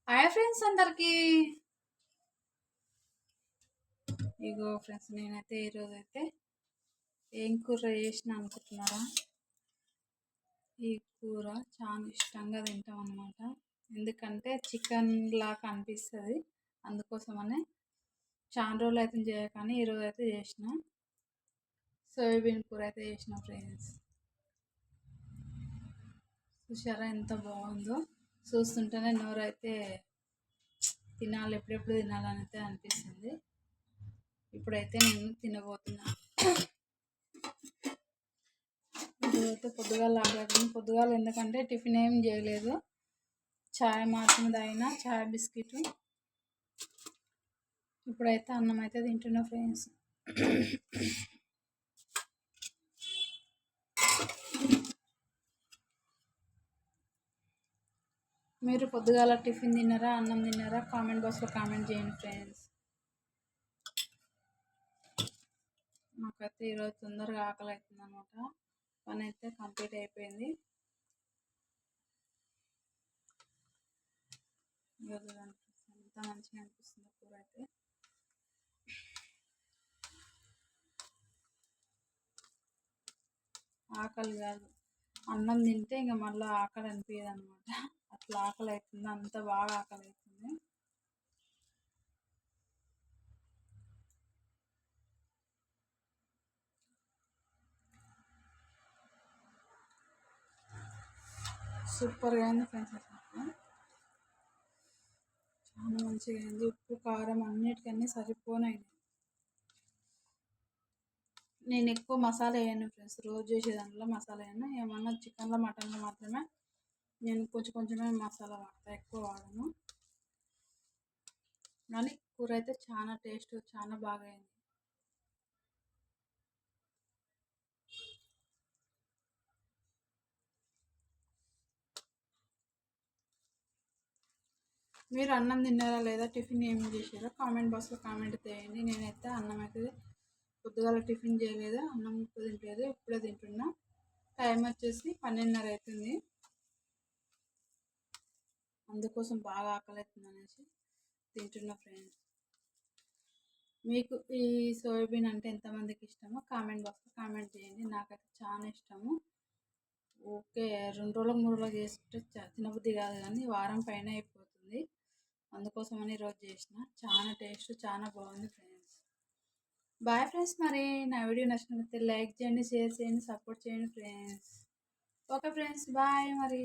Hi friends అందరికి. ఇగో friends, నేనైతే ఈరోజు అయితే ఏం కూర చేసిన అనుకుంటున్నారా? ఈ కూర చాలా ఇష్టంగా తింటాం అనమాట. ఎందుకంటే చికెన్ లాగా అనిపిస్తుంది, అందుకోసమనే చాలా రోజులు అయితే చేయకని ఈరోజు అయితే చేసిన సోయాబీన్ కూర అయితే చేసిన ఫ్రెండ్స్. చూసారా ఎంత బాగుందో? చూస్తుంటేనే నోరైతే తినాలి, ఎప్పుడెప్పుడు తినాలని అయితే అనిపిస్తుంది. ఇప్పుడైతే నేను తినబోతున్నా. ఇప్పుడైతే పొద్దుగాల ఆగలేదు, పొద్దుగాల ఎందుకంటే టిఫిన్ ఏం చేయలేదు, చాయ్ మాత్రం తాగిన, చాయ్ బిస్కెట్. ఇప్పుడైతే అన్నం అయితే తింటున్నా ఫ్రెండ్స్. మీరు పొద్దుగాల టిఫిన్ తిన్నారా, అన్నం తిన్నారా? కామెంట్ బాక్స్లో కామెంట్ చేయండి ఫ్రెండ్స్. నాకైతే ఈరోజు తొందరగా ఆకలి అవుతుంది అనమాట. పని అయితే కంప్లీట్ అయిపోయింది. ఈరోజు ఎంత మంచిగా అనిపిస్తుంది కూర అయితే. ఆకలి కాదు, అన్నం తింటే ఇంకా మళ్ళీ ఆకలి అనిపించదు అనమాట. అట్లా ఆకలి అవుతుంది, అంత బాగా ఆకలి అవుతుంది. సూపర్గా అయింది ఫ్రెండ్స్, అసలు చాలా మంచిగా అయింది. ఉప్పు కారం అన్నిటికన్నీ సరిపోనాయి. నేను ఎక్కువ మసాలా వేయను ఫ్రెండ్స్, రోజు చేసే దాంట్లో మసాలా వేయను. ఏమన్నా చికెన్లో మటన్లో మాత్రమే నేను కొంచెమే మసాలా వాడతా, ఎక్కువ వాడను. కానీ కూర అయితే చాలా టేస్ట్, చాలా బాగా అయింది. మీరు అన్నం తిన్నారా లేదా, టిఫిన్ ఏమి చేసారో కామెంట్ బాక్స్లో కామెంట్ చేయండి. నేనైతే అన్నం అయితే పొద్దుగాల టిఫిన్ చేయలేదు, అన్నం తింటలేదు, ఇప్పుడే తింటున్నా. టైం వచ్చేసి 12:30 అవుతుంది, అందుకోసం బాగా ఆకలి అవుతుంది అనేసి తింటున్నా ఫ్రెండ్స్. మీకు ఈ సోయాబీన్ అంటే ఎంతమందికి ఇష్టమో కామెంట్ బాక్స్లో కామెంట్ చేయండి. నాకైతే చాలా ఇష్టము. ఓకే, 2 రోజులకు 3 రోజులకు చేస్తుంటే తినబుద్ధి కాదు, కానీ వారం పైన అయిపోతుంది. అందుకోసమని ఈరోజు చేసిన. చాలా టేస్ట్, చాలా బాగుంది ఫ్రెండ్స్. Bye friends. మరి నా వీడియో నచ్చినట్లయితే లైక్ చేయండి, షేర్ చేయండి, సపోర్ట్ చేయండి ఫ్రెండ్స్. ఓకే ఫ్రెండ్స్, బాయ్ మరి.